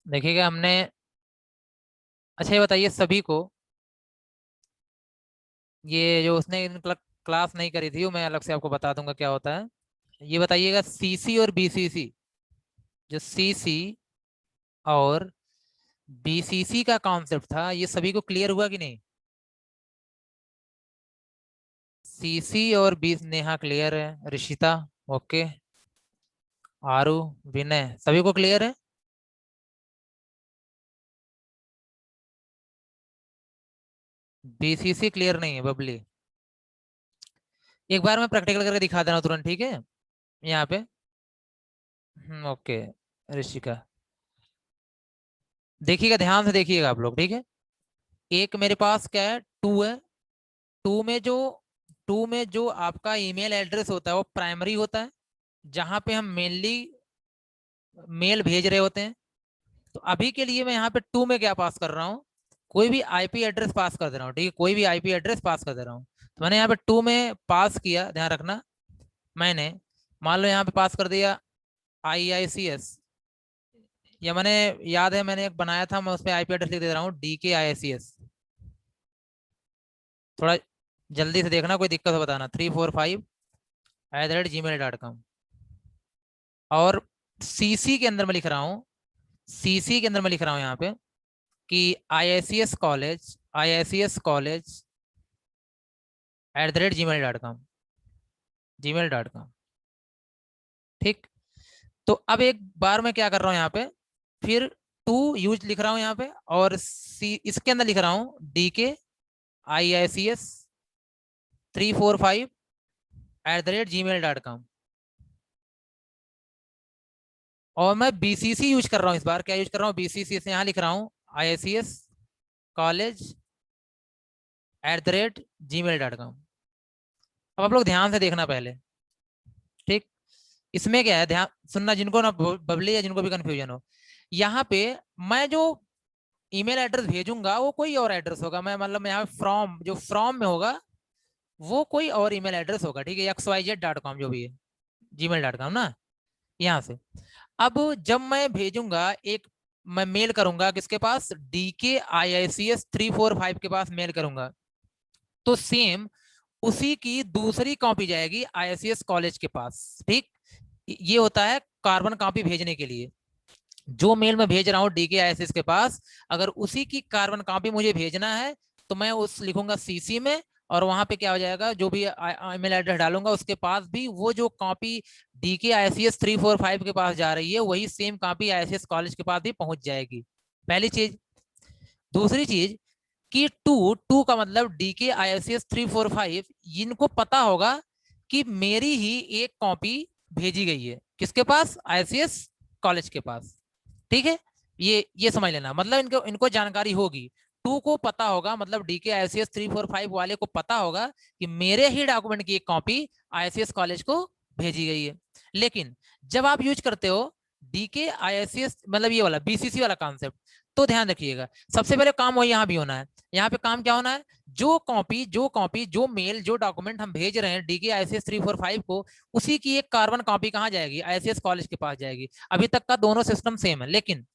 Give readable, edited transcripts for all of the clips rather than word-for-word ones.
देखिएगा हमने। अच्छा ये बताइए सभी को, ये जो उसने क्लास नहीं करी थी वो मैं अलग से आपको बता दूंगा क्या होता है। ये बताइएगा सीसी और बीसीसी, जो सीसी और बीसीसी का कॉन्सेप्ट था ये सभी को क्लियर हुआ कि नहीं? सीसी और बी, नेहा क्लियर है, ऋषिता ओके, आरू, विनय सभी को क्लियर है। बीसीसी क्लियर नहीं है बबली। एक बार मैं प्रैक्टिकल करके दिखा देना तुरंत, ठीक है? यहाँ पे ओके। ऋषिका, देखिएगा ध्यान से देखिएगा आप लोग, ठीक है? एक मेरे पास क्या है, टू है। टू में जो टू में जो आपका ईमेल एड्रेस होता है वो प्राइमरी होता है, जहां पे हम मेनली मेल भेज रहे होते हैं। तो अभी के लिए मैं यहाँ पे टू में क्या पास कर रहा हूँ, कोई भी आईपी एड्रेस पास कर दे रहा हूँ, ठीक है? कोई भी आईपी एड्रेस पास कर दे रहा हूँ। तो मैंने यहाँ पे टू में पास किया, ध्यान रखना। मैंने मान लो यहाँ पे पास कर दिया IICS, या मैंने, याद है मैंने एक बनाया था, मैं उस पर आईपी एड्रेस लिख दे रहा हूँ DKICS। थोड़ा जल्दी से देखना, कोई दिक्कत हो बताना, 345@gmail.com। और सीसी के अंदर मैं लिख रहा हूँ, सीसी के अंदर मैं लिख रहा हूँ यहाँ पे कि IICS कॉलेज @gmail.com, gmail.com। ठीक। तो अब एक बार मैं क्या कर रहा हूँ यहाँ पे, फिर टू यूज लिख रहा हूँ यहाँ पे, और सी इसके अंदर लिख रहा हूँ DKIICS 345@gmail.com। और मैं बीसीसी यूज कर रहा हूँ, इस बार क्या यूज कर रहा हूँ, बीसीसी से यहाँ लिख रहा हूँ IICS कॉलेज@gmail.com। अब आप लोग ध्यान से देखना पहले, ठीक? इसमें क्या है, ध्यान सुनना, जिनको ना बबली या जिनको भी कंफ्यूजन हो। यहाँ पे मैं जो ईमेल एड्रेस भेजूंगा वो कोई और एड्रेस होगा, मैं मतलब मैं यहाँ फ्रॉम, जो फ्रॉम में होगा वो कोई और ईमेल एड्रेस होगा, ठीक है? XYZ.com जो भी है, gmail.com ना, यहाँ से। अब जब मैं भेजूंगा एक, मैं मेल करूंगा किसके पास, DKIICS 345 के पास मेल करूंगा, तो सेम उसी की दूसरी कॉपी जाएगी IICS कॉलेज के पास, ठीक? ये होता है कार्बन कॉपी भेजने के लिए। जो मेल मैं भेज रहा हूँ DKIICS के पास, अगर उसी की कार्बन कॉपी मुझे भेजना है तो मैं उस लिखूंगा सीसी में, और वहां पे क्या हो जाएगा, जो भी ईमेल एड्रेस डालूंगा उसके पास भी वो जो कॉपी DKIICS 345 के पास जा रही है वही सेम कॉपी IICS कॉलेज के पास भी पहुंच जाएगी। पहली चीज। दूसरी चीज कि टू टू का मतलब DKIICS 345, इनको पता होगा कि मेरी ही एक कॉपी भेजी गई है किसके पास, IICS कॉलेज के पास, ठीक है? ये समझ लेना, मतलब इनको इनको जानकारी होगी। टू को पता होगा, मतलब DKIICS 345 वाले को पता होगा कि मेरे ही डॉक्यूमेंट की एक कॉपी IICS कॉलेज को भेजी गई है। लेकिन जब आप यूज करते हो DKIICS, मतलब ये वाला बीसीसी वाला कॉन्सेप्ट, तो ध्यान रखिएगा, सबसे पहले काम वही यहाँ भी होना है। यहाँ पे काम क्या होना है, जो मेल जो डॉक्यूमेंट हम भेज रहे हैं DKIICS 345 को, उसी की एक कार्बन कॉपी कहाँ जाएगी, IICS कॉलेज के पास जाएगी। अभी तक का दोनों सिस्टम सेम है, लेकिन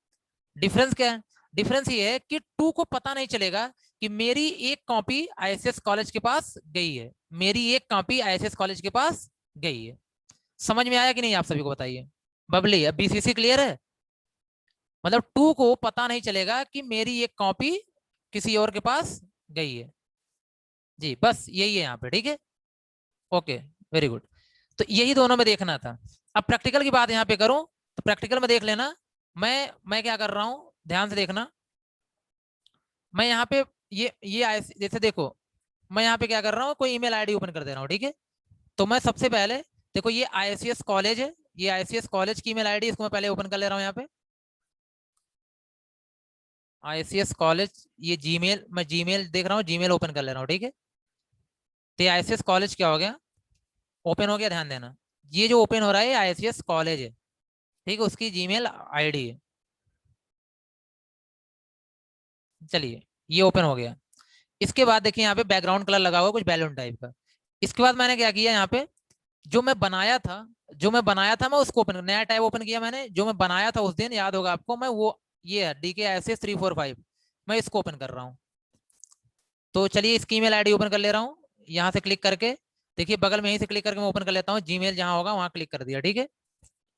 डिफरेंस क्या है? डिफरेंस ये है कि टू को पता नहीं चलेगा कि मेरी एक कॉपी IICS कॉलेज के पास गई है, मेरी एक कॉपी IICS कॉलेज के पास गई है। समझ में आया कि नहीं, आप सभी को बताइए। बबली, अब बीसीसी क्लियर है? मतलब टू को पता नहीं चलेगा कि मेरी एक कॉपी किसी और के पास गई है। जी बस यही है यहाँ पे, ठीक है? Okay, very good. तो यही दोनों में देखना था। अब प्रैक्टिकल की बात यहाँ पे करूं, तो प्रैक्टिकल में देख लेना। मैं क्या कर रहा हूं, ध्यान से देखना। मैं यहाँ पे ये जैसे देखो, मैं यहाँ पे क्या कर रहा हूँ, कोई ईमेल आईडी ओपन कर दे रहा हूँ, ठीक है? तो मैं सबसे पहले, देखो ये IICS कॉलेज है, ये IICS कॉलेज की ईमेल आईडी, इसको मैं पहले ओपन कर ले रहा हूँ यहाँ पे। IICS कॉलेज, ये जीमेल, मैं जीमेल देख रहा हूँ, जीमेल ओपन कर ले रहा हूँ, ठीक है? तो ये IICS कॉलेज क्या हो गया, ओपन हो गया, ध्यान देना। ये जो ओपन हो रहा है IICS कॉलेज है, ठीक है? उसकी जीमेल आईडी है। चलिए, ये ओपन हो गया। इसके बाद देखिए यहाँ पे बैकग्राउंड कलर लगा हुआ कुछ बैलून टाइप का। इसके बाद मैंने क्या किया यहाँ पे, जो मैं बनाया था मैं उसको ओपन, नया टैब ओपन किया मैंने, जो मैं बनाया था उस दिन, याद होगा आपको, मैं वो ये है DKISS 345, मैं इसको ओपन कर रहा हूँ। तो चलिए इसकी ईमेल आईडी ओपन कर ले रहा हूँ यहाँ से क्लिक करके। देखिए बगल में यहीं से क्लिक करके मैं ओपन कर लेता हूँ, जीमेल जहाँ होगा वहां क्लिक कर दिया, ठीक है।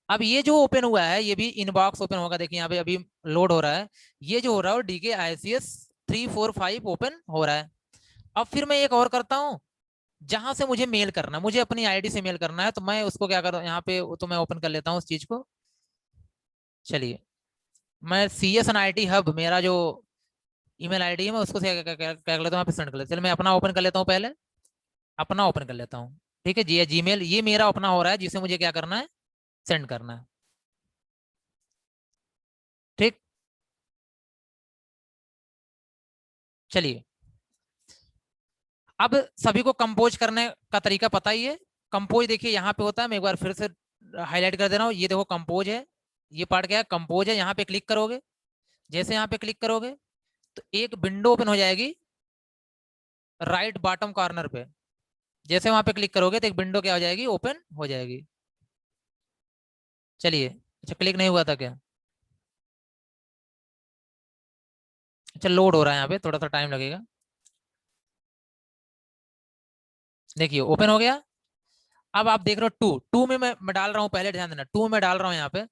अब ये जो ओपन हुआ है ये भी इनबॉक्स ओपन होगा, देखिए यहाँ पे अभी लोड हो रहा है। ये जो हो रहा है DKISS 345 ओपन हो रहा है। अब फिर मैं एक और करता हूँ, जहां से मुझे मेल करना, मुझे अपनी आईडी से मेल करना है, तो मैं उसको क्या कर यहाँ पे, तो मैं ओपन कर लेता हूँ उस चीज को। चलिए मैं CSNIT हब मेरा जो ईमेल आईडी है, मैं उसको से क्या कर लेता हूँ, सेंड कर लेता हूँ। चलिए मैं अपना ओपन कर लेता हूँ, पहले अपना ओपन कर लेता हूँ, ठीक है जी। ये जीमेल ये मेरा अपना हो रहा है, जिसे मुझे क्या करना है, सेंड करना है, ठीक। चलिए अब सभी को कंपोज करने का तरीका पता ही है। कंपोज देखिए यहाँ पे होता है, मैं एक बार फिर से हाईलाइट कर दे रहा हूँ। ये देखो कंपोज है, ये पार्ट क्या है, कंपोज है। यहाँ पे क्लिक करोगे, जैसे यहाँ पे क्लिक करोगे तो एक विंडो ओपन हो जाएगी राइट बॉटम कॉर्नर पे। जैसे वहां पे क्लिक करोगे तो एक विंडो क्या हो जाएगी, ओपन हो जाएगी। चलिए अच्छा, क्लिक नहीं हुआ था क्या? अच्छा लोड हो रहा है, यहाँ पे थोड़ा सा टाइम लगेगा। देखिए ओपन हो गया। अब आप देख रहे हो टू टू में मैं डाल रहा हूँ, पहले ध्यान देना, टू में डाल रहा हूँ यहाँ पे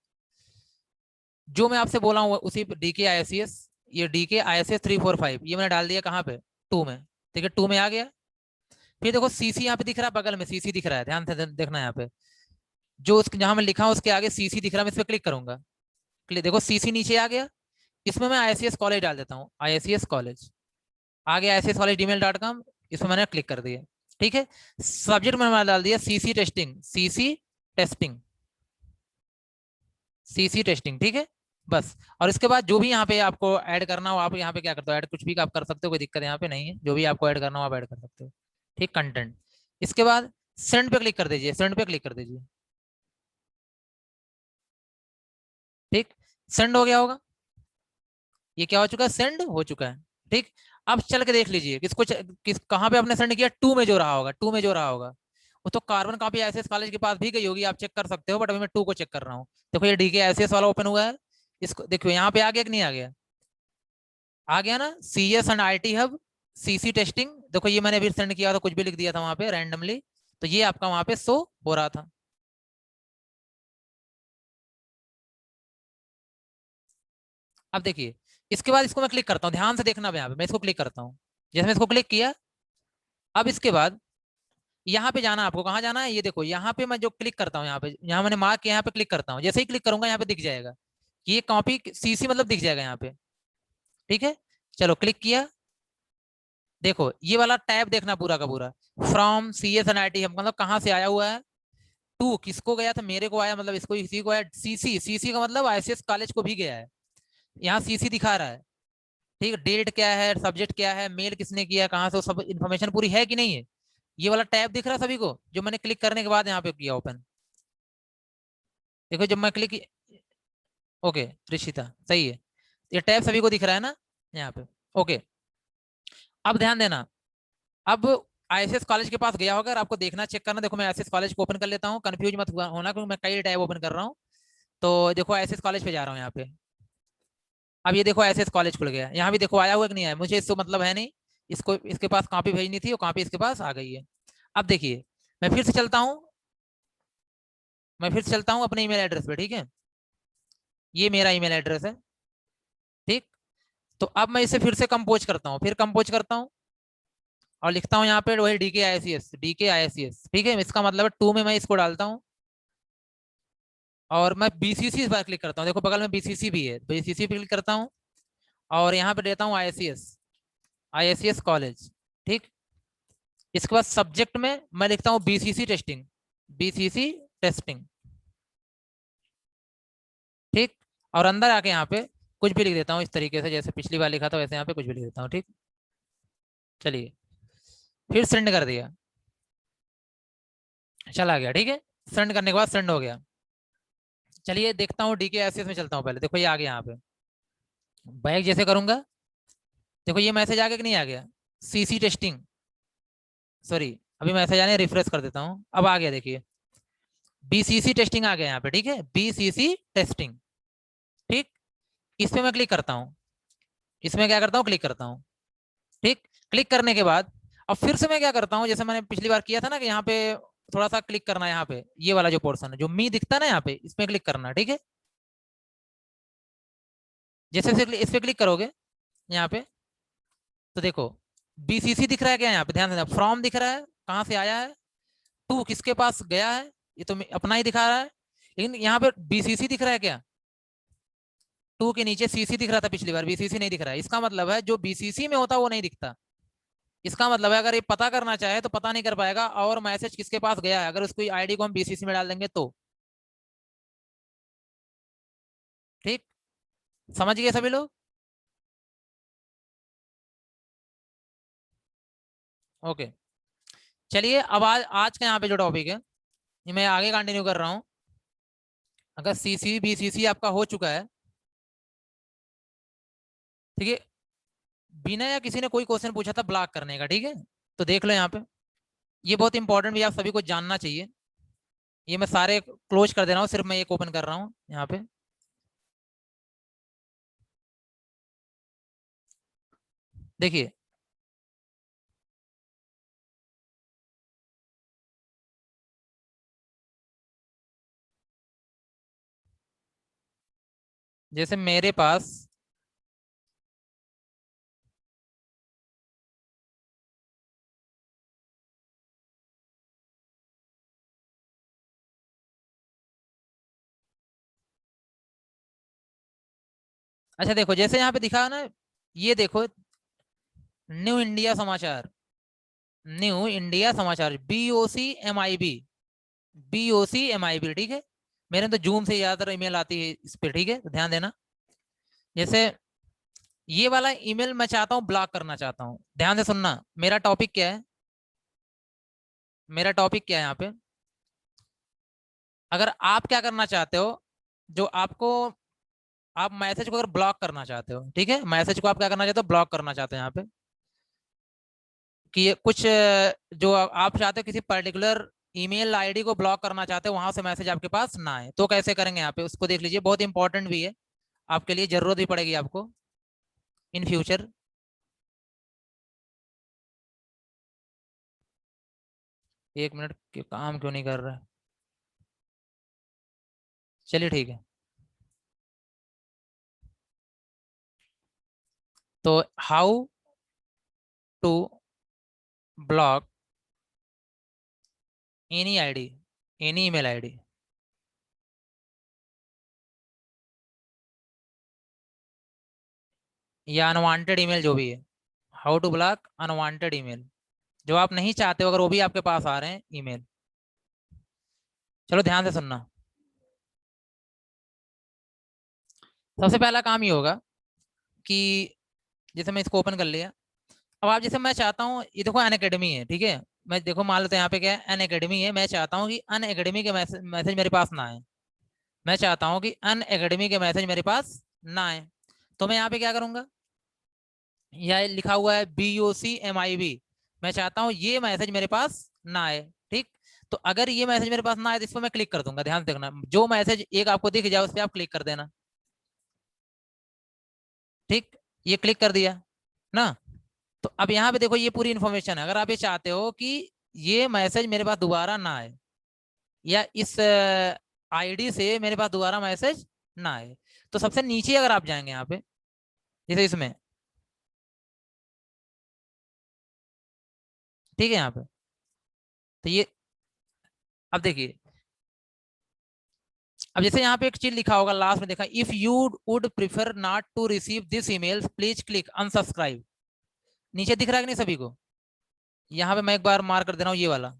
जो मैं आपसे बोला हूँ उसी DKISS, ये DKISS 345 ये मैंने डाल दिया कहाँ पे, टू में। ठीक है, टू में आ गया। फिर देखो CC यहाँ पे दिख रहा है, बगल में CC दिख रहा है, ध्यान से देखना यहाँ पे, जो उस जहां मैं लिखा हूँ उसके आगे CC दिख रहा है, मैं इस पर क्लिक करूंगा। देखो CC नीचे आ गया। इसमें मैं ICS कॉलेज डाल देता हूँ, ICS कॉलेज आ गया, ICS college@gmail.com। इसमें मैंने क्लिक कर दिया, ठीक है। सब्जेक्ट में मैंने डाल दिया CC testing, CC testing, CC testing, ठीक है बस। और इसके बाद जो भी यहाँ पे आपको ऐड करना हो, आप यहाँ पे क्या करते हो, ऐड कुछ भी आप कर सकते हो, कोई दिक्कत यहाँ पे नहीं है, जो भी आपको ऐड करना हो आप ऐड कर सकते हो, ठीक। कंटेंट, इसके बाद सेंड पे क्लिक कर दीजिए, सेंड पे क्लिक कर दीजिए, ठीक। सेंड हो गया होगा, ये क्या हो चुका है, सेंड हो चुका है, ठीक। अब चल के देख लीजिए किस कहाँ पे आपने सेंड किया, टू में जो रहा होगा, टू में जो रहा होगा। वो तो कार्बन कॉपी ICS कॉलेज के पास भी गई होगी, आप चेक कर सकते हो, बट अभी मैं टू को चेक कर रहा हूँ। देखो ये DKISS वाला ओपन हुआ है, इसको देखो यहाँ पे आ गया कि नहीं आ गया, आ गया ना। CSNIT हब CC टेस्टिंग, देखो ये मैंने अभी सेंड किया था, कुछ भी लिख दिया था वहां पे रैंडमली, तो ये आपका वहां पे शो हो रहा था। अब देखिए इसके बाद इसको मैं क्लिक करता हूँ, ध्यान से देखना, यहाँ पे मैं इसको क्लिक करता हूँ, जैसे मैं इसको क्लिक किया। अब इसके बाद यहाँ पे जाना, आपको कहाँ जाना है, ये देखो यहाँ पे मैं जो क्लिक करता हूँ, यहाँ पे, यहाँ मैंने मार्क किया, यहाँ पे क्लिक करता हूँ, जैसे ही क्लिक करूंगा यहाँ पे दिख जाएगा कि ये कॉपी CC मतलब दिख जाएगा यहाँ पे, ठीक है। चलो क्लिक किया, देखो ये वाला टैब देखना पूरा का पूरा, फ्रॉम CSNIT हम मतलब कहाँ से आया हुआ है, टू किसको गया था, मेरे को आया, मतलब इसको इसी को आया, CC का मतलब ICS कॉलेज को भी गया है, यहाँ CC दिखा रहा है, ठीक है। डेट क्या है, सब्जेक्ट क्या है, मेल किसने किया, कहाँ से, सब इन्फॉर्मेशन पूरी है कि नहीं है। ये वाला टैब दिख रहा है सभी को, जो मैंने क्लिक करने के बाद यहाँ पे किया ओपन। देखो जब मैं क्लिक, ओके रिशिता सही है, ये टैब सभी को दिख रहा है ना यहाँ पे, ओके। अब ध्यान देना, अब ICS कॉलेज के पास गया होगा, अगर आपको देखना चेक करना, देखो मैं ICS कॉलेज को ओपन कर लेता हूँ, कंफ्यूज मत होना क्योंकि मैं कई टैब ओपन कर रहा हूँ। तो देखो ICS कॉलेज पे जा रहा हूँ यहाँ पे, अब ये देखो ICS कॉलेज खुल गया, यहाँ भी देखो आया हुआ कि नहीं आया, मुझे इससे मतलब है नहीं, इसको इसके पास कॉपी भेजनी थी, वो कॉपी इसके पास आ गई है। अब देखिए मैं फिर से चलता हूँ, मैं फिर से चलता हूँ अपने ईमेल एड्रेस पे, ठीक है। ये मेरा ईमेल एड्रेस है, ठीक। तो अब मैं इसे फिर से कंपोज करता हूँ, फिर कंपोज करता हूँ और लिखता हूँ यहाँ पे वही DKISS, ठीक है। इसका मतलब है टू में मैं इसको डालता हूँ और मैं BCC पर क्लिक करता हूँ, देखो बगल में BCC भी है, BCC पे क्लिक करता हूँ और यहाँ पे देता हूँ ICS कॉलेज, ठीक। इसके बाद सब्जेक्ट में मैं लिखता हूँ BCC टेस्टिंग, ठीक। और अंदर आके यहाँ पे कुछ भी लिख देता हूँ इस तरीके से, जैसे पिछली बार लिखा था वैसे यहाँ पे कुछ भी लिख देता हूँ, ठीक। चलिए फिर सेंड कर दिया, चला गया, ठीक है। सेंड करने के बाद सेंड हो गया। चलिए देखता हूँ DKISS में चलता हूँ, पहले देखो ये आ गया यहाँ पे, बैक जैसे करूंगा, देखो ये मैसेज आ गया कि नहीं आ गया, CC टेस्टिंग, सॉरी अभी मैसेज आने, रिफ्रेश कर देता हूँ, अब आ गया देखिए, BCC टेस्टिंग आ गया यहाँ पे, ठीक है, BCC टेस्टिंग, ठीक। इस पे मैं क्लिक करता हूँ, इसमें क्या करता हूँ, क्लिक करता हूँ। ठीक, क्लिक करने के बाद अब फिर से मैं क्या करता हूँ, जैसे मैंने पिछली बार किया था ना कि यहाँ पे थोड़ा सा क्लिक करना है, यहाँ पे ये वाला जो पोर्शन है जो मी दिखता है ना यहाँ पे, इसमें क्लिक करना है। ठीक है, जैसे इस पे क्लिक करोगे यहाँ पे तो देखो बीसीसी दिख रहा है क्या, यहाँ पे ध्यान देना, फ्रॉम दिख रहा है, कहाँ से आया है, टू किसके पास गया है, ये तो अपना ही दिखा रहा है, लेकिन यहाँ पे बीसीसी दिख रहा है क्या, टू के नीचे सीसी दिख रहा था पिछली बार, बीसीसी नहीं दिख रहा है। इसका मतलब है जो बीसीसी में होता है वो नहीं दिखता। इसका मतलब है अगर ये पता करना चाहे तो पता नहीं कर पाएगा, और मैसेज किसके पास गया है अगर उसको आईडी को हम बीसीसी में डाल देंगे तो। ठीक, समझ गए सभी लोग? ओके, चलिए अब आज आज का यहाँ पे जो टॉपिक है ये मैं आगे कंटिन्यू कर रहा हूँ। अगर सीसी बीसीसी आपका हो चुका है, ठीक है, बिना या किसी ने कोई क्वेश्चन पूछा था ब्लॉक करने का, ठीक है, तो देख लो यहाँ पे, ये बहुत इंपॉर्टेंट भी आप सभी को जानना चाहिए। ये मैं सारे क्लोज कर दे रहा हूँ, सिर्फ मैं एक ओपन कर रहा हूँ यहाँ पे। देखिए जैसे मेरे पास, अच्छा देखो जैसे यहाँ पे दिखा ना, ये देखो न्यू इंडिया समाचार, न्यू इंडिया समाचार, BOCMIB, BOCMIB, ठीक है। मेरे तो जूम से ज्यादातर ईमेल आती है इस पे, ठीक है, तो ध्यान देना। जैसे ये वाला ईमेल मैं चाहता हूँ ब्लॉक करना चाहता हूँ, ध्यान से सुनना। मेरा टॉपिक क्या है, मेरा टॉपिक क्या है यहाँ पे, अगर आप क्या करना चाहते हो, जो आपको, आप मैसेज को अगर ब्लॉक करना चाहते हो, ठीक है, मैसेज को आप क्या करना चाहते हो, ब्लॉक करना चाहते हो यहाँ पे, कि ये कुछ जो आप चाहते हो किसी पर्टिकुलर ईमेल आईडी को ब्लॉक करना चाहते हो, वहां से मैसेज आपके पास ना आए, तो कैसे करेंगे यहाँ पे उसको देख लीजिए, बहुत इंपॉर्टेंट भी है, आपके लिए जरूरत भी पड़ेगी आपको इन फ्यूचर। एक मिनट, काम क्यों नहीं कर रहा है, चलिए ठीक है। तो how to block any ID, any email ID, या अनवांटेड ईमेल जो भी है, how to block unwanted email, जो आप नहीं चाहते हो अगर वो भी आपके पास आ रहे हैं ईमेल। चलो ध्यान से सुनना। सबसे पहला काम ये होगा कि जैसे मैं इसको ओपन कर लिया, अब आप जैसे मैं चाहता हूँ, ये देखो अन अकेडमी है, ठीक है, मैं देखो मान लेते हैं यहाँ पे क्या है, अन अकेडमी है, मैं चाहता हूँ कि अन अकेडमी के मैसेज मेरे पास ना आए, मैं चाहता हूँ कि अन अकेडमी के मैसेज मेरे पास ना आए, तो मैं यहाँ पे क्या करूंगा, यह लिखा हुआ है BOCMIB, मैं चाहता हूँ ये मैसेज मेरे पास ना आए। ठीक, तो अगर ये मैसेज मेरे पास ना आए तो इस पर मैं क्लिक कर दूंगा, ध्यान से देखना, जो मैसेज एक आपको दिख जाए उस पर आप क्लिक कर देना। ठीक, ये क्लिक कर दिया ना, तो अब यहाँ पे देखो ये पूरी इन्फॉर्मेशन है, अगर आप ये चाहते हो कि ये मैसेज मेरे पास दोबारा ना आए, या इस आईडी से मेरे पास दोबारा मैसेज ना आए, तो सबसे नीचे अगर आप जाएंगे यहाँ पे, जैसे इसमें, ठीक है, यहाँ पे, तो ये, अब देखिए, अब जैसे यहाँ पे एक चीज लिखा होगा लास्ट में, देखा, if you would prefer not to receive this email please click unsubscribe, नीचे दिख रहा है कि नहीं सभी को, यहाँ पे मैं एक बार मार कर दे रहा हूँ ये वाला,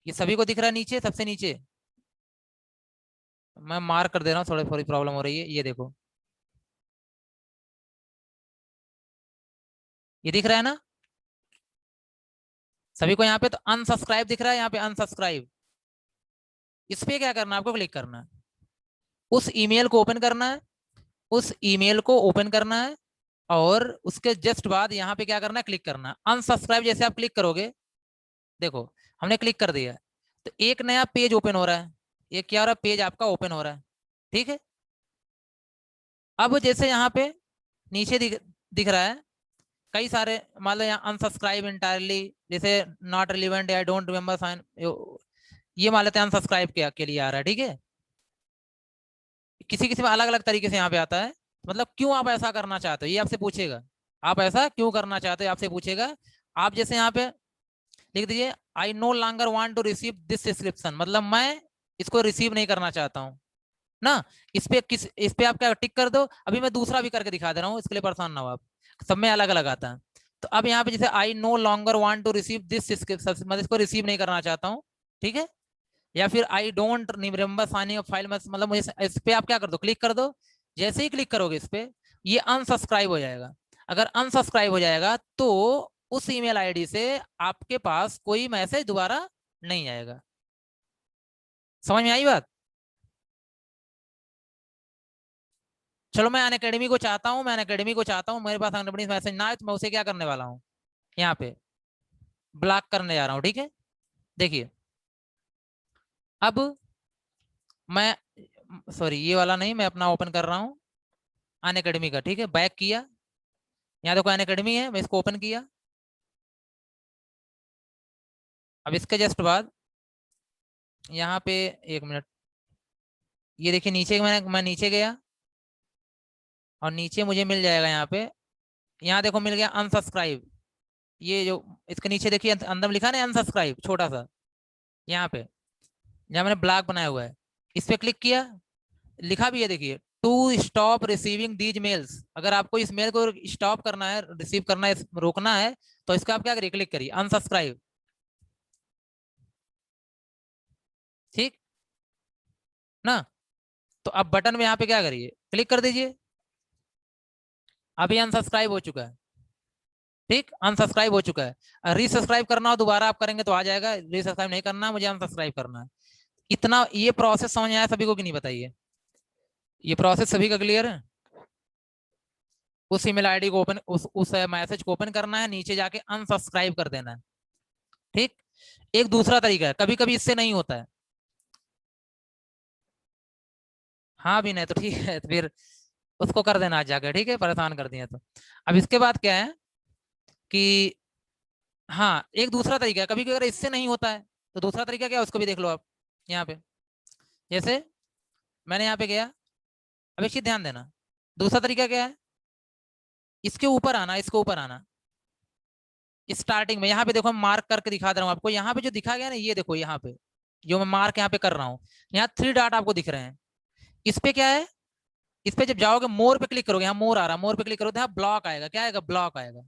ये सभी को दिख रहा है नीचे, सबसे नीचे मैं मार कर दे रहा हूँ, थोड़ी थोड़ी प्रॉब्लम हो रही है, ये देखो, ये दिख रहा है ना सभी को, यहाँ पे तो अनसब्सक्राइब दिख रहा है, यहाँ पे अनसब्सक्राइब, इस पे क्या करना है, आपको क्लिक करना है, उस ईमेल को ओपन करना है, उस ईमेल को ओपन करना है, और उसके जस्ट बाद यहाँ पे क्या करना है, क्लिक करना है अनसब्सक्राइब, जैसे आप क्लिक करोगे, देखो हमने क्लिक कर दिया, तो एक नया पेज ओपन हो रहा है, ये क्या हो रहा है, पेज आपका ओपन हो रहा है, ठीक है। अब जैसे यहाँ पे नीचे दिख रहा है कई सारे, मान लो यहाँ अनसब्सक्राइब इंटायरली, जैसे not relevant, I don't remember sign, ये मान लेते हैं अनसब्सक्राइब के लिए आ रहा है, ठीक है। किसी किसी में अलग अलग तरीके से यहाँ पे आता है, मतलब क्यों आप ऐसा करना चाहते हो ये आपसे पूछेगा, आप ऐसा क्यों करना चाहते हो आपसे पूछेगा। आप जैसे यहाँ पे लिख दीजिए I no longer want to receive this subscription, मतलब मैं इसको रिसीव नहीं करना चाहता हूँ ना। इस पे आप क्या टिक कर दो। अभी मैं दूसरा भी करके दिखा दे रहा हूँ, इसके लिए परेशान ना हो आप, सब में अलग अलग आता है। तो अब यहाँ पे जैसे I no longer want to receive this subscription, मतलब इसको रिसीव नहीं करना चाहता हूँ, ठीक है। या फिर आई don't remember signing up file, मतलब मुझे इस पे आप क्या कर दो, क्लिक कर दो। जैसे ही क्लिक करोगे इस पे, ये अनसब्सक्राइब हो जाएगा। अगर अनसब्सक्राइब हो जाएगा तो उस ईमेल आईडी से आपके पास कोई मैसेज दोबारा नहीं आएगा। समझ में आई बात? चलो मैं अनअकैडमी को चाहता हूँ, मैं अनअकैडमी को चाहता हूँ, मेरे पास अनअकैडमी मैसेज ना आए, तो मैं उसे क्या करने वाला हूँ, यहाँ पे ब्लॉक करने जा रहा हूँ, ठीक है। देखिए अब मैं, सॉरी ये वाला नहीं, मैं अपना ओपन कर रहा हूँ अनअकैडमी का, ठीक है। बैक किया, यहाँ देखो अनअकैडमी है, मैं इसको ओपन किया। अब इसके जस्ट बाद यहाँ पे, एक मिनट, ये देखिए नीचे, मैं नीचे गया और नीचे मुझे मिल जाएगा यहाँ पे, यहाँ देखो मिल गया अनसब्सक्राइब। ये जो इसके नीचे देखिए अंदर में लिखा ना अनसब्सक्राइब, छोटा सा यहाँ पे, जहाँ मैंने ब्लॉक बनाया हुआ है, इस पे क्लिक किया, लिखा भी है देखिए to stop receiving these mails. अगर आपको इस मेल को स्टॉप करना है, रिसीव करना है, रोकना है, तो इसका आप क्या करिए, क्लिक करिए अनसब्सक्राइब, ठीक ना। तो अब बटन में यहाँ पे क्या करिए, क्लिक कर दीजिए। अभी अनसब्सक्राइब हो चुका है, ठीक, अनसब्सक्राइब हो चुका है। रीसब्सक्राइब करना हो दोबारा आप करेंगे तो आ जाएगा, रीसब्सक्राइब नहीं करना, मुझे अनसब्सक्राइब करना है। इतना ये प्रोसेस समझ आया सभी को कि नहीं, बताइए। ये प्रोसेस सभी का क्लियर है? उस ईमेल आईडी को ओपन, उस मैसेज को ओपन करना है, नीचे जाके अनसब्सक्राइब कर देना है, ठीक। एक दूसरा तरीका है, कभी कभी इससे नहीं होता है। हाँ भी नहीं तो ठीक है, तो फिर उसको कर देना आज जाकर, ठीक है, परेशान कर दिया तो। अब इसके बाद क्या है कि, हाँ एक दूसरा तरीका है, कभी अगर इससे नहीं होता है तो दूसरा तरीका क्या है, उसको भी देख लो आप। यहाँ पे जैसे मैंने यहाँ पे गया, अब एक चीज ध्यान देना, दूसरा तरीका क्या है, इसके ऊपर आना, इसके ऊपर आना, स्टार्टिंग में यहाँ पे देखो, मैं मार्क करके दिखा दे रहा हूँ आपको, यहाँ पे जो दिखा गया ना, ये देखो यहाँ पे जो मैं मार्क यहाँ पे कर रहा हूँ, यहाँ 3 डॉट आपको दिख रहे हैं। इस पे क्या है, इस पे जब जाओगे मोर पे क्लिक करोगे, यहाँ मोर आ रहा है, मोर पे क्लिक करोगे, यहाँ ब्लॉक आएगा, क्या आएगा, ब्लॉक आएगा।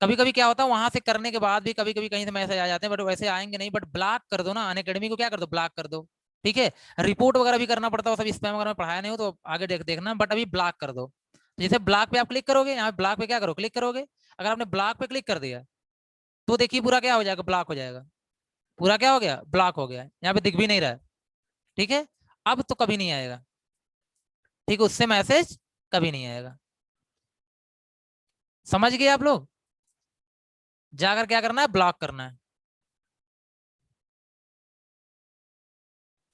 कभी कभी क्या होता है, वहां से करने के बाद भी कभी कभी कहीं से मैसेज आ जाते हैं, बट वैसे आएंगे नहीं, बट ब्लॉक कर दो ना, अनअकैडमी को क्या कर दो, ब्लॉक कर दो, ठीक है। रिपोर्ट वगैरह भी करना पड़ता है, सब स्पैम वगैरह में पढ़ाया नहीं हो तो आगे देखना, बट अभी ब्लॉक कर दो। तो जैसे ब्लॉक पे आप क्लिक करोगे, यहाँ ब्लॉक पे क्या करो, क्लिक करोगे, अगर आपने ब्लॉक पे क्लिक कर दिया तो देखिए पूरा क्या हो जाएगा, ब्लॉक हो जाएगा, पूरा क्या हो गया, ब्लॉक हो गया, यहाँ पे दिख भी नहीं रहा है, ठीक है। अब तो कभी नहीं आएगा, ठीक है, उससे मैसेज कभी नहीं आएगा। समझ गए आप लोग? जाकर क्या करना है, ब्लॉक करना है।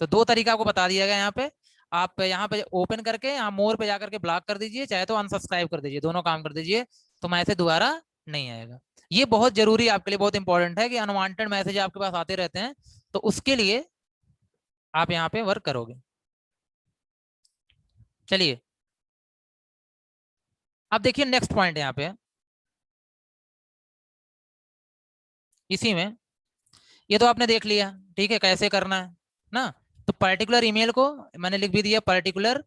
तो दो तरीका आपको बता दिया गया यहाँ पे। आप यहाँ पे ओपन करके यहाँ मोर पे जाकर के ब्लॉक कर दीजिए, चाहे तो अनसब्सक्राइब कर दीजिए, दोनों काम कर दीजिए, तो मैसेज दोबारा नहीं आएगा। ये बहुत जरूरी है आपके लिए, बहुत इंपॉर्टेंट है कि अनवांटेड मैसेज आपके पास आते रहते हैं, तो उसके लिए आप यहाँ पे वर्क करोगे। चलिए अब देखिए नेक्स्ट पॉइंट यहाँ पे, इसी में, ये तो आपने देख लिया, ठीक है, कैसे करना है ना। तो पर्टिकुलर ईमेल को मैंने लिख भी दिया, पर्टिकुलर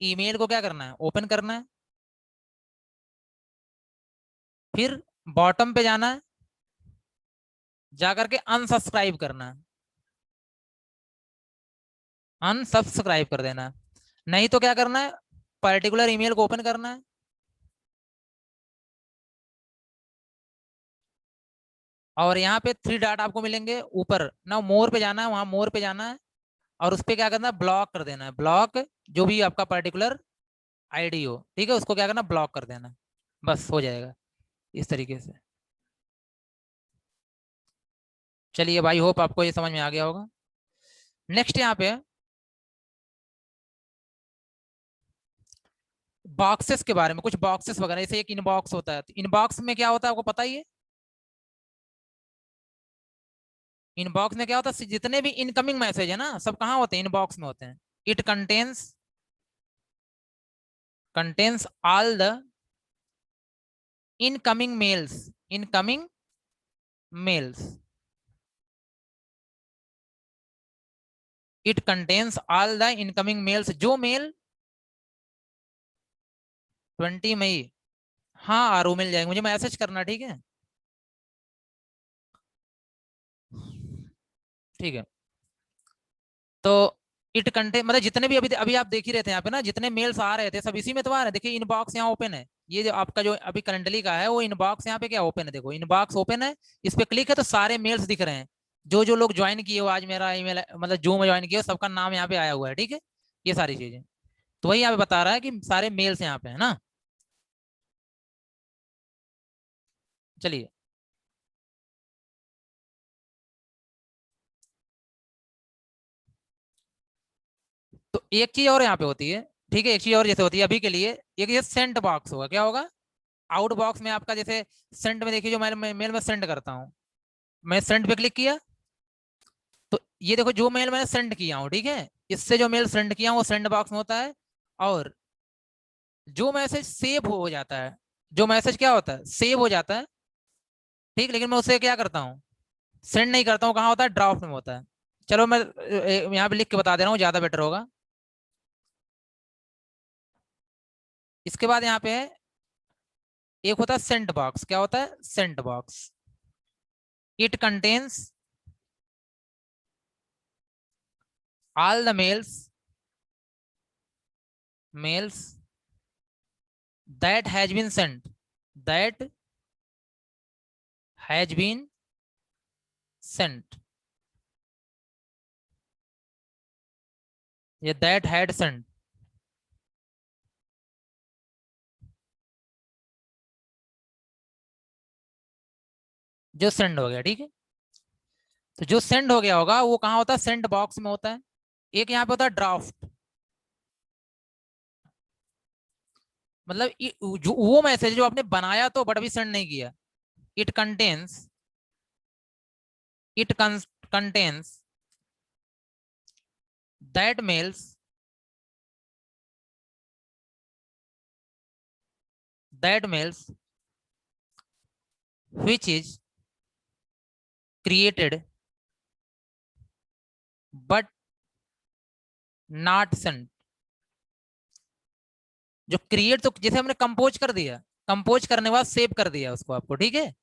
ईमेल को क्या करना है, ओपन करना है, फिर बॉटम पे जाना है, जाकर के अनसब्सक्राइब करना है, अनसब्सक्राइब कर देना है। नहीं तो क्या करना है, पर्टिकुलर ईमेल को ओपन करना है, और यहाँ पे 3 डॉट आपको मिलेंगे ऊपर ना, मोर पे जाना है, वहां मोर पे जाना है, और उस पर क्या करना है, ब्लॉक कर देना है, ब्लॉक जो भी आपका पर्टिकुलर आईडी हो, ठीक है, उसको क्या करना, ब्लॉक कर देना, बस हो जाएगा इस तरीके से। चलिए भाई, होप आपको ये समझ में आ गया होगा। नेक्स्ट यहाँ पे बॉक्सेस के बारे में, कुछ बॉक्सेस वगैरह, जैसे एक इनबॉक्स होता है, तो इनबॉक्स में क्या होता है आपको पता ही है। इनबॉक्स में क्या होता है, जितने भी इनकमिंग मैसेज है ना, सब कहाँ होते हैं, इनबॉक्स में होते हैं। It contains all the incoming mails, incoming mails. It contains all the incoming mails, जो मेल 20 मई। हाँ आरओ मिल जाएंगे, मुझे मैसेज करना, ठीक है। ठीक है, तो इट कंटेन मतलब जितने भी अभी अभी आप देख ही रहे थे यहाँ पे ना, जितने मेल्स आ रहे थे सब इसी में तो आ रहे हैं। देखिए इनबॉक्स यहाँ ओपन है, ये जो आपका जो अभी करंटली का है वो इनबॉक्स यहाँ पे क्या ओपन है, देखो इनबॉक्स ओपन है। इस पे क्लिक है तो सारे मेल्स दिख रहे हैं, जो जो लोग ज्वाइन किए हो आज मेरा ईमेल मतलब जो मैं ज्वाइन किया सबका नाम यहाँ पे आया हुआ है, ठीक है। ये सारी चीजें तो वही यहाँ पे बता रहा है कि सारे मेल्स यहाँ पे है ना। चलिए, तो एक चीज और यहाँ पे होती है, ठीक है, एक चीज और जैसे होती है अभी के लिए, एक ये सेंट बॉक्स होगा, क्या होगा, आउट बॉक्स में आपका जैसे सेंड में देखिए, जो मैं मेल में सेंड करता हूँ, मैं सेंड पे क्लिक किया तो ये देखो जो मेल मैंने सेंड किया हूँ, ठीक है, इससे जो मेल सेंड किया हूँ वो सेंड बॉक्स में होता है। और जो मैसेज सेव हो जाता है, जो मैसेज क्या होता है, सेव हो जाता है, ठीक, लेकिन मैं उसे क्या करता हूँ, सेंड नहीं करता हूँ, कहाँ होता है, ड्राफ्ट में होता है। चलो मैं यहाँ पे लिख के बता दे रहा हूँ, ज्यादा बेटर होगा। इसके बाद यहाँ पे है, एक होता है सेंट बॉक्स, क्या होता है, sent box. It contains all the mails that has been sent, that has been sent, या that had sent, जो सेंड हो गया, ठीक है। तो जो सेंड हो गया होगा वो कहाँ होता है, सेंड बॉक्स में होता है। एक यहाँ पे होता है ड्राफ्ट, मतलब जो वो मैसेज जो आपने बनाया तो बट अभी सेंड नहीं किया। It contains, it contains that mails, that mails which is created but not sent। जो क्रिएट तो जैसे हमने कंपोज कर दिया, कंपोज करने के बाद सेव कर दिया उसको आपको, ठीक है,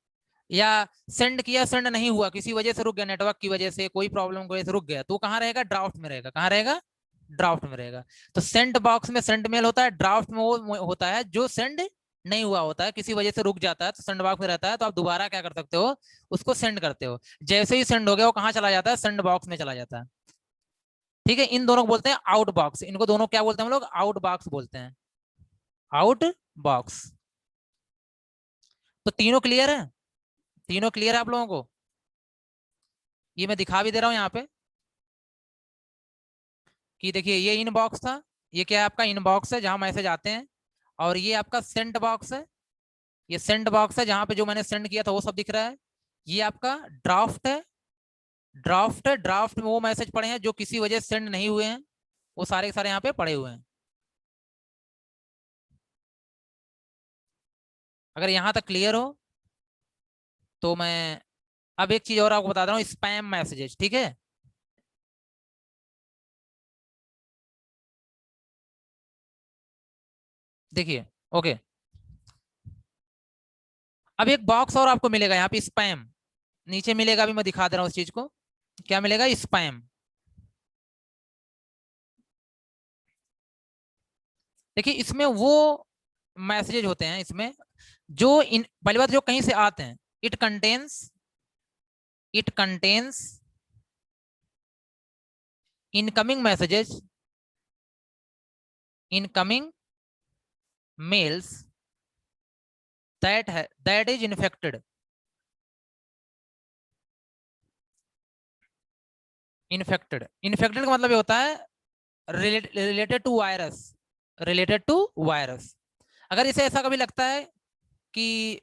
या सेंड किया, सेंड नहीं हुआ, किसी वजह से रुक गया, नेटवर्क की वजह से कोई प्रॉब्लम की वजह से रुक गया, तो कहाँ रहेगा, ड्राफ्ट में रहेगा, कहाँ रहेगा, ड्राफ्ट में रहेगा। तो सेंड बॉक्स में सेंड मेल होता है, ड्राफ्ट में वो होता है जो सेंड नहीं हुआ होता है, किसी वजह से रुक जाता है, तो सेंड बॉक्स में रहता है, तो आप दोबारा क्या कर सकते हो, उसको सेंड करते हो। जैसे ही सेंड हो गया वो कहाँ चला जाता है, सेंड बॉक्स में चला जाता है, ठीक है। इन दोनों को बोलते हैं आउट बॉक्स, इनको दोनों क्या बोलते हैं हम लोग, आउट बॉक्स बोलते हैं, आउट बॉक्स। तो तीनों क्लियर है, तीनों क्लियर है आप लोगों को। ये मैं दिखा भी दे रहा हूं यहाँ पे कि देखिए ये इनबॉक्स था, ये क्या है, आपका इनबॉक्स है जहां मैसेज आते हैं, और ये आपका सेंड बॉक्स है, ये सेंड बॉक्स है जहां पे जो मैंने सेंड किया था वो सब दिख रहा है। ये आपका ड्राफ्ट है, ड्राफ्ट है, ड्राफ्ट में वो मैसेज पड़े हैं जो किसी वजह से सेंड नहीं हुए हैं, वो सारे के सारे यहाँ पे पड़े हुए हैं। अगर यहाँ तक क्लियर हो तो मैं अब एक चीज और आपको बता रहा हूँ, स्पैम मैसेजेस, ठीक है। देखिए, ओके, अब एक बॉक्स और आपको मिलेगा यहाँ पे, स्पैम नीचे मिलेगा, अभी मैं दिखा दे रहा हूँ उस चीज को, क्या मिलेगा, स्पैम। देखिए इसमें वो मैसेजेज होते हैं इसमें जो इन पहली बात जो कहीं से आते हैं, it contains, it contains incoming messages, incoming mails that is infected, infected, infected का मतलब ये होता है related to virus, related to virus. अगर इसे ऐसा कभी लगता है कि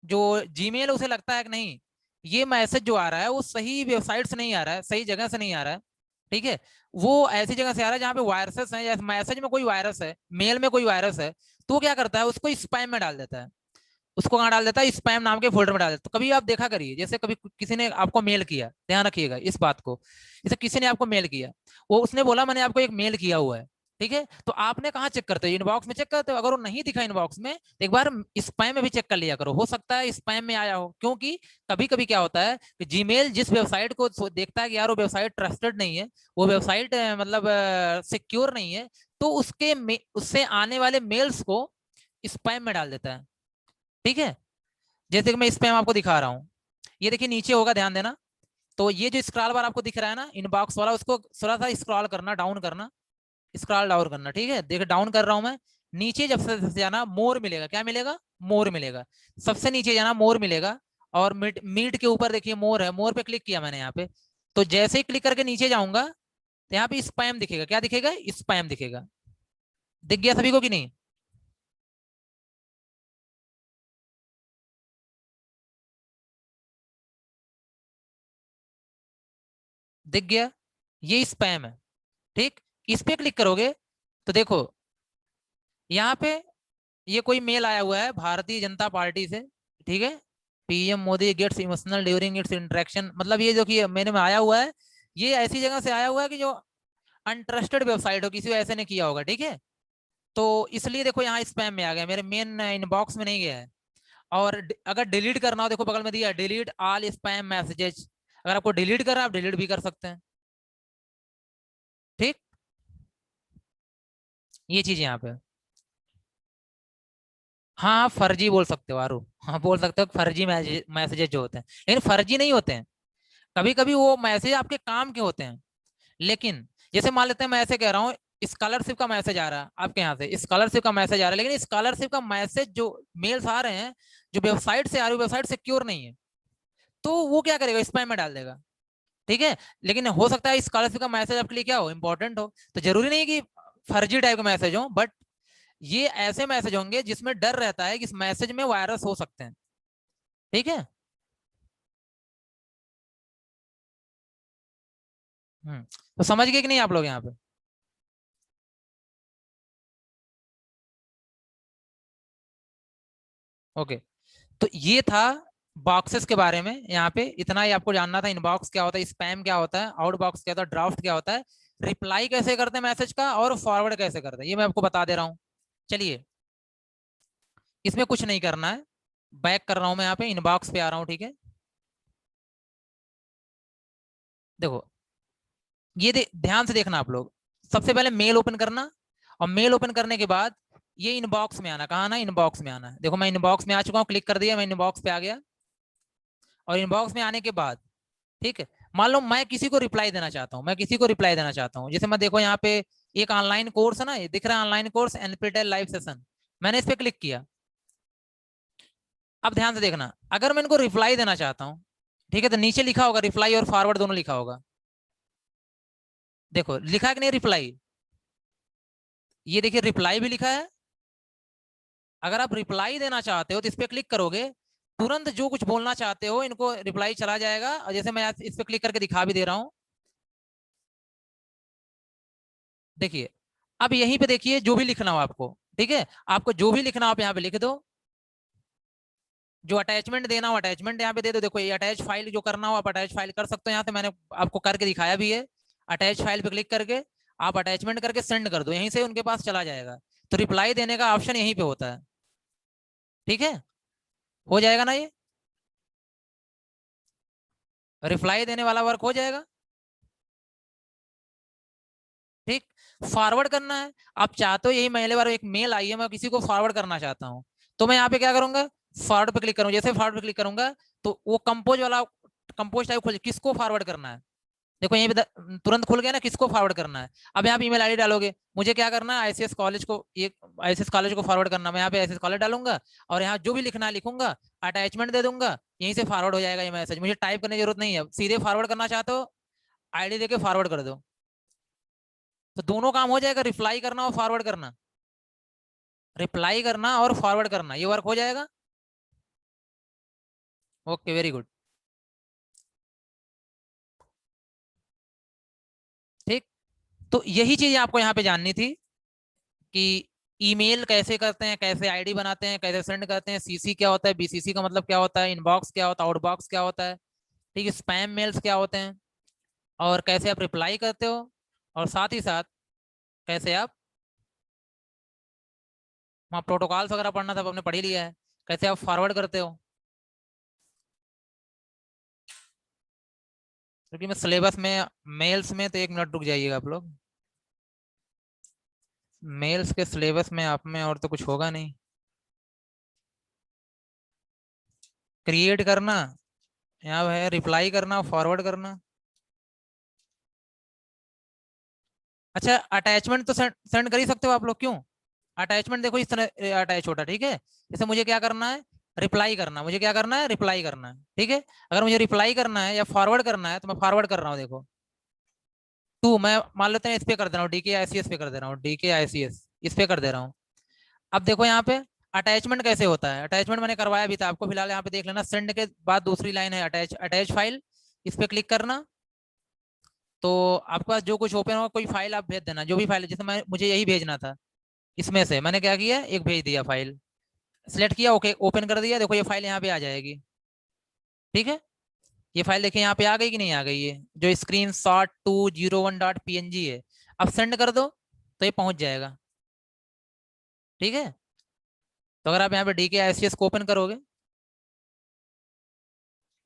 जो जीमेल उसे लगता है कि नहीं ये मैसेज जो आ रहा है वो सही वेबसाइट से नहीं आ रहा है, सही जगह से नहीं आ रहा है, ठीक है, वो ऐसी जगह से आ रहा है जहाँ पे वायरसेस हैं, या मैसेज में कोई वायरस है, मेल में कोई वायरस है, तो वो क्या करता है उसको स्पैम में डाल देता है। उसको कहाँ डाल देता है, स्पैम नाम के फोल्डर में डाल देता है। तो कभी आप देखा करिए, जैसे कभी किसी ने आपको मेल किया, ध्यान रखिएगा इस बात को, जैसे किसी ने आपको मेल किया, वो उसने बोला मैंने आपको एक मेल किया हुआ है, ठीक है, तो आपने कहाँ चेक करते हो, इनबॉक्स में चेक करते हो। अगर वो नहीं दिखा इनबॉक्स में तो एक बार स्पैम में भी चेक कर लिया करो, हो सकता है स्पैम में आया हो, क्योंकि कभी कभी क्या होता है कि जीमेल जिस वेबसाइट को देखता है कि यार वो वेबसाइट ट्रस्टेड नहीं है, वो वेबसाइट मतलब सिक्योर नहीं है, तो उससे आने वाले मेल्स को स्पैम में डाल देता है, ठीक है। जैसे कि मैं स्पैम आपको दिखा रहा हूँ, ये देखिए नीचे होगा, ध्यान देना। तो ये जो स्क्रॉल बार आपको दिख रहा है ना इनबॉक्स वाला, उसको थोड़ा सा स्क्रॉल करना, डाउन करना, स्क्रॉल डाउन करना, ठीक है, देखिए डाउन कर रहा हूं मैं। नीचे जब से जाना मोर मिलेगा, क्या मिलेगा, मोर मिलेगा, सबसे नीचे जाना मोर मिलेगा। और मीट मीट के ऊपर देखिए मोर है, मोर पे क्लिक किया मैंने यहाँ पे। तो जैसे ही क्लिक करके नीचे जाऊंगा तो यहाँ पे स्पैम दिखेगा, क्या दिखेगा, स्पैम दिखेगा। दिख गया सभी को कि नहीं? दिख गया, ये स्पैम है, ठीक। इस पे क्लिक करोगे तो देखो यहाँ पे ये कोई मेल आया हुआ है भारतीय जनता पार्टी से, ठीक है, PM Modi gets emotional during its interaction, मतलब ये जो कि मैंने में आया हुआ है, ये ऐसी जगह से आया हुआ है कि जो अनट्रस्टेड वेबसाइट हो, किसी को ऐसे ने किया होगा, ठीक है। तो इसलिए देखो यहाँ स्पैम में आ गया, मेरे मेन इनबॉक्स में नहीं गया है। और अगर डिलीट करना हो, देखो बगल में दिया डिलीट ऑल स्पैम मैसेजेस, अगर आपको डिलीट करना है आप डिलीट भी कर सकते हैं, ठीक। ये चीज यहाँ पे, हाँ फर्जी बोल सकते हो आरू, हाँ बोल सकते हो फर्जी मैसेजेस जो होते हैं, लेकिन फर्जी नहीं होते हैं। कभी कभी वो मैसेज आपके काम के होते हैं, लेकिन जैसे मान लेते हैं मैं ऐसे कह रहा हूँ स्कॉलरशिप का मैसेज आ रहा है आपके यहाँ से, स्कॉलरशिप का मैसेज आ रहा है, लेकिन स्कॉलरशिप का मैसेज जो मेल्स आ रहे हैं जो वेबसाइट से आ रही है, वेबसाइट सिक्योर नहीं है, तो वो क्या करेगा, स्पैम में डाल देगा, ठीक है। लेकिन हो सकता है स्कॉलरशिप का मैसेज आपके लिए क्या हो, इंपॉर्टेंट हो, तो जरूरी नहीं कि फर्जी टाइप का मैसेज हो, बट ये ऐसे मैसेज होंगे जिसमें डर रहता है कि इस मैसेज में वायरस हो सकते हैं, ठीक है। तो समझ गए कि नहीं आप लोग यहाँ पे? ओके, तो ये था बॉक्सेस के बारे में, यहाँ पे इतना ही आपको जानना था, इनबॉक्स क्या होता है, स्पैम क्या होता है, आउटबॉक्स क्या होता है, ड्राफ्ट क्या होता है, रिप्लाई कैसे करते हैं मैसेज का, और फॉरवर्ड कैसे करते हैं, ये मैं आपको बता दे रहा हूँ। चलिए, इसमें कुछ नहीं करना है, बैक कर रहा हूँ मैं, यहाँ पे इनबॉक्स पे आ रहा हूँ, ठीक है। देखो ये ध्यान से देखना आप लोग, सबसे पहले मेल ओपन करना, और मेल ओपन करने के बाद ये इनबॉक्स में आना, कहा ना, इनबॉक्स में आना है। देखो मैं इनबॉक्स में आ चुका हूँ, क्लिक कर दिया, मैं इनबॉक्स पे आ गया। और इनबॉक्स में आने के बाद, ठीक है, मान लो मैं किसी को रिप्लाई देना चाहता हूँ, मैं किसी को रिप्लाई देना चाहता हूँ, जैसे मैं देखो यहाँ पे एक ऑनलाइन कोर्स है ना, ये दिख रहा है online course NPTEL live session, मैंने इस पे क्लिक किया। अब ध्यान से देखना, अगर मैं इनको रिप्लाई देना चाहता हूँ, ठीक है, तो नीचे लिखा होगा रिप्लाई और फॉरवर्ड दोनों लिखा होगा, देखो लिखा है कि नहीं रिप्लाई, ये देखिए रिप्लाई भी लिखा है। अगर आप रिप्लाई देना चाहते हो तो इस पे क्लिक करोगे, तुरंत जो कुछ बोलना चाहते हो इनको रिप्लाई चला जाएगा, और जैसे मैं इस पे क्लिक करके दिखा भी दे रहा हूँ, देखिए। अब यहीं पे देखिए जो भी लिखना हो आपको, ठीक है, आपको जो भी लिखना हो आप यहाँ पे लिख दो, जो अटैचमेंट देना हो अटैचमेंट यहाँ पे दे दो, देखो ये अटैच फाइल जो करना हो आप अटैच फाइल कर सकते हो, यहाँ से मैंने आपको करके दिखाया भी है। अटैच फाइल पे क्लिक करके आप अटैचमेंट करके सेंड कर दो, यहीं से उनके पास चला जाएगा। तो रिप्लाई देने का ऑप्शन यहीं पे होता है, ठीक है, हो जाएगा ना ये, रिप्लाई देने वाला वर्क हो जाएगा, ठीक। फॉरवर्ड करना है, आप चाहते हो यही मेरे बार एक मेल आई है मैं किसी को फॉरवर्ड करना चाहता हूँ, तो मैं यहाँ पे क्या करूंगा, फॉरवर्ड पे क्लिक करूंगा, जैसे फॉरवर्ड पे क्लिक करूंगा तो वो कंपोज वाला, कंपोज टाइप खोल, किसको फॉरवर्ड करना है, देखो यहीं पे तुरंत खुल गया ना, किसको फॉरवर्ड करना है। अब यहाँ पे ईमेल आईडी डालोगे, मुझे क्या करना है, आईसीएस कॉलेज को, ये आईसीएस कॉलेज को फॉरवर्ड करना, मैं यहाँ पे आईसीएस कॉलेज डालूंगा, और यहाँ जो भी लिखना है लिखूंगा, अटैचमेंट दे दूंगा, यहीं से फॉरवर्ड हो जाएगा ये मैसेज, मुझे टाइप करने की जरूरत नहीं है, सीधे फॉरवर्ड करना चाहते हो आईडी देके फॉरवर्ड कर दो, तो दोनों काम हो जाएगा, रिप्लाई करना और फॉरवर्ड करना। रिप्लाई करना और फॉरवर्ड करना, ये वर्क हो जाएगा। Okay, very good. ठीक, तो यही चीज आपको यहाँ पे जाननी थी कि ईमेल कैसे करते हैं, कैसे आईडी बनाते हैं, कैसे सेंड करते हैं, सीसी क्या होता है, बीसीसी का मतलब क्या होता है, इनबॉक्स क्या होता है, आउटबॉक्स क्या होता है, ठीक है, स्पैम मेल्स क्या होते हैं, और कैसे आप रिप्लाई करते हो, और साथ ही साथ कैसे आप, वहाँ प्रोटोकॉल्स वगैरह पढ़ना सब आपने पढ़ ही लिया है, कैसे आप फॉरवर्ड करते हो। क्योंकि मैं सिलेबस में, मेल्स में, तो 1 मिनट रुक जाइएगा आप लोग, मेल्स के सिलेबस में आप में और तो कुछ होगा नहीं। क्रिएट करना, यहाँ है रिप्लाई करना, फॉरवर्ड करना। अच्छा, अटैचमेंट तो सेंड कर ही सकते हो आप लोग, क्यों? अटैचमेंट देखो इस तरह अटैच होता है, ठीक है। जैसे मुझे क्या करना है, रिप्लाई करना, मुझे क्या करना है, रिप्लाई करना है, ठीक है। अगर मुझे रिप्लाई करना है या फॉरवर्ड करना है तो मैं फॉरवर्ड कर रहा हूँ, देखो टू, मैं मान लेते हैं इस पे कर दे रहा हूँ, DKICS पे कर दे रहा हूँ, DKICS इस पे कर दे रहा हूँ। अब देखो यहाँ पे अटैचमेंट कैसे होता है, अटैचमेंट मैंने करवाया भी था आपको, फिलहाल यहाँ पे देख लेना, सेंड के बाद दूसरी लाइन है अटैच, अटैच फाइल, इस पे क्लिक करना। तो आपके पास जो कुछ ओपन होगा, कोई फाइल आप भेज देना, जो भी फाइल है, जैसे मैं, मुझे यही भेजना था, इसमें से मैंने क्या किया, एक भेज दिया फाइल, सिलेक्ट किया, ओके, ओपन कर दिया, देखो ये फाइल यहाँ पे आ जाएगी, ठीक है। ये फाइल देखिए यहाँ पे आ गई कि नहीं आ गई, है जो स्क्रीन शॉट 201.png है। अब सेंड कर दो तो ये पहुंच जाएगा, ठीक है। तो अगर आप यहाँ पे DKICS को ओपन करोगे,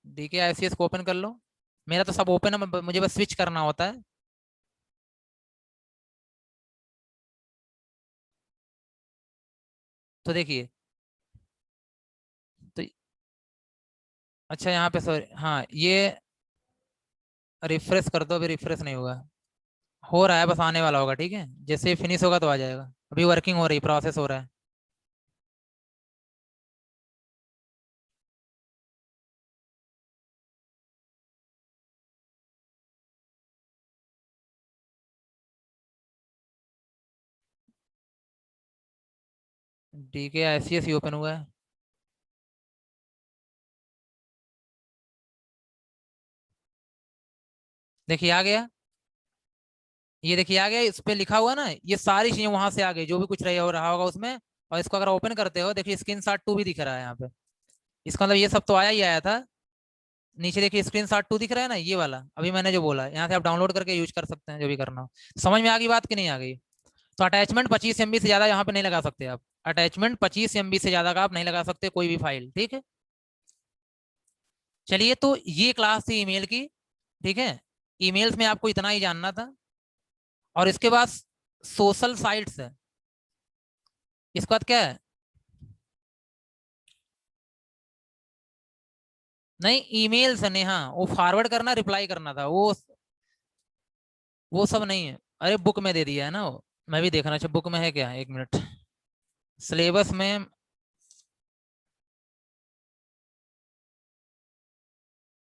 DKICS को ओपन कर लो, मेरा तो सब ओपन है, मुझे बस स्विच करना होता है। तो देखिए, तो अच्छा यहाँ पे सॉरी, हाँ ये रिफ्रेश कर दो, अभी रिफ्रेश नहीं हुआ, हो रहा है, बस आने वाला होगा, ठीक है, जैसे फिनिश होगा तो आ जाएगा, अभी वर्किंग हो रही, प्रोसेस हो रहा है। DKICS ही ओपन हुआ है। देखिए आ गया, ये देखिए आ गया, इस पे लिखा हुआ ना, ये सारी चीजें वहां से आ गई, जो भी कुछ रहा हो रहा होगा उसमें। और इसको अगर ओपन करते हो, देखिए स्क्रीन शॉट 2 भी दिख रहा है यहाँ पे, इसका मतलब ये सब तो आया ही आया था। नीचे देखिए स्क्रीन शॉट 2 दिख रहा है ना, ये वाला, अभी मैंने जो बोला, यहाँ से आप डाउनलोड करके यूज कर सकते हैं, जो भी करना हो। समझ में आ गई बात कि नहीं आ गई? तो अटैचमेंट 25 MB से ज्यादा यहाँ पे नहीं लगा सकते आप, अटैचमेंट 25 MB से ज्यादा का आप नहीं लगा सकते कोई भी फाइल, ठीक है। चलिए, तो ये क्लास थी ईमेल की, ठीक है। ईमेल्स में आपको इतना ही जानना था। और इसके बाद सोशल साइट्स है, इसके बाद क्या है? नहीं, ईमेल से नेहा, वो फॉरवर्ड करना, रिप्लाई करना था, वो सब नहीं है। अरे बुक में दे दिया है ना वो, मैं भी देखना चाहिए बुक में है क्या, 1 मिनट, सिलेबस में।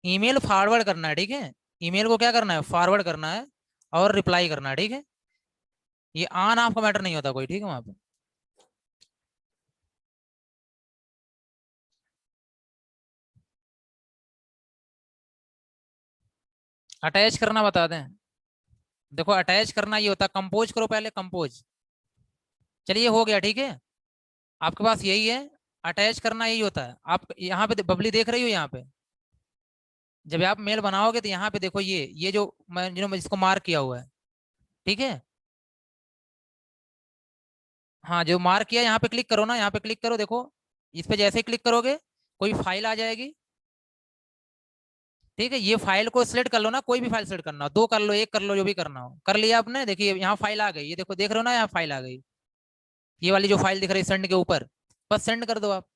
ईमेल फॉरवर्ड करना है, ठीक है, ईमेल को क्या करना है, फॉरवर्ड करना है, और रिप्लाई करना है, ठीक है। ये ऑन ऑफ का मैटर नहीं होता कोई, ठीक है, वहां पे अटैच करना बता दें। देखो अटैच करना ये होता है, कंपोज करो पहले, कंपोज। चलिए हो गया, ठीक है, आपके पास यही है। अटैच करना यही होता है, आप यहाँ पे बबली देख रही हो, यहाँ पे जब आप मेल बनाओगे तो यहाँ पे देखो, ये मैं जिसको मार्क किया हुआ है, ठीक है। हाँ, जो मार्क किया, यहाँ पे क्लिक करो ना, यहाँ पे क्लिक करो, देखो इस पे जैसे ही क्लिक करोगे, कोई फाइल आ जाएगी, ठीक है। ये फाइल को सिलेक्ट कर लो ना, कोई भी फाइल सिलेक्ट करना हो, 2 कर लो, 1 कर लो, जो भी करना हो कर लिया आपने। देखिए यहाँ फाइल आ गई, ये देखो, देख रहे हो ना, यहाँ फाइल आ गई, ये वाली जो फाइल दिख रही है सेंड के ऊपर, बस सेंड कर दो आप।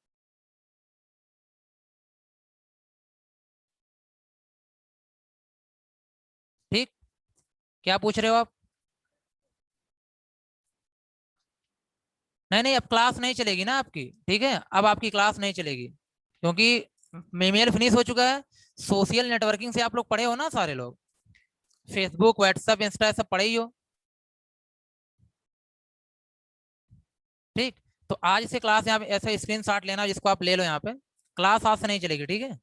ठीक, क्या पूछ रहे हो आप? नहीं नहीं, अब क्लास नहीं चलेगी ना आपकी, ठीक है, अब आपकी क्लास नहीं चलेगी, क्योंकि मेल फिनिश हो चुका है। सोशल नेटवर्किंग से आप लोग पढ़े हो ना सारे लोग, फेसबुक, व्हाट्सएप, इंस्टा, सब पढ़े ही हो, ठीक। तो आज से क्लास यहाँ पे ऐसा स्क्रीनशॉट लेना जिसको आप ले लो, यहाँ पे क्लास आज से नहीं चलेगी, ठीक है।